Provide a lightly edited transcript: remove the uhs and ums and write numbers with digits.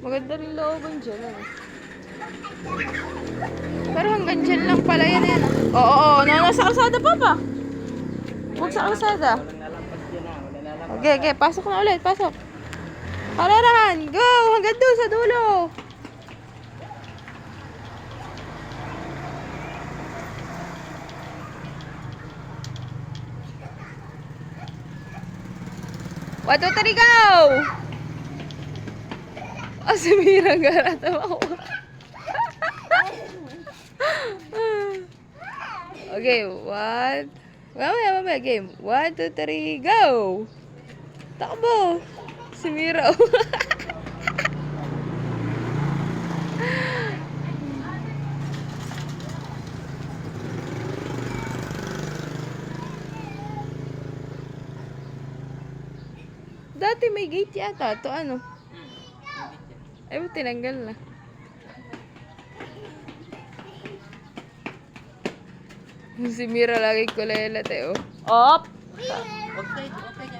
Maganda rin looban dyan, ano. Pero hanggang dyan lang pala yan, yan. Oo, nasa kalsada pa pa. Huwag sa kalsada. Walang nalampas dyan ha. Walang nalampas. Okay, okay. Pasok na ulit. Pasok. Kalarahan. Go! Hanggang doon sa dulo. One, two, three, go! Oh, si Mira garata ako. Okay, one. Mamaya, game. 1, 2, 3, go! Takbo! Si Mira. Dati may gate yata. To ano? Ay, tinanggal na. Si Mira lagi kulela, te, oh. Op! Huwag kayo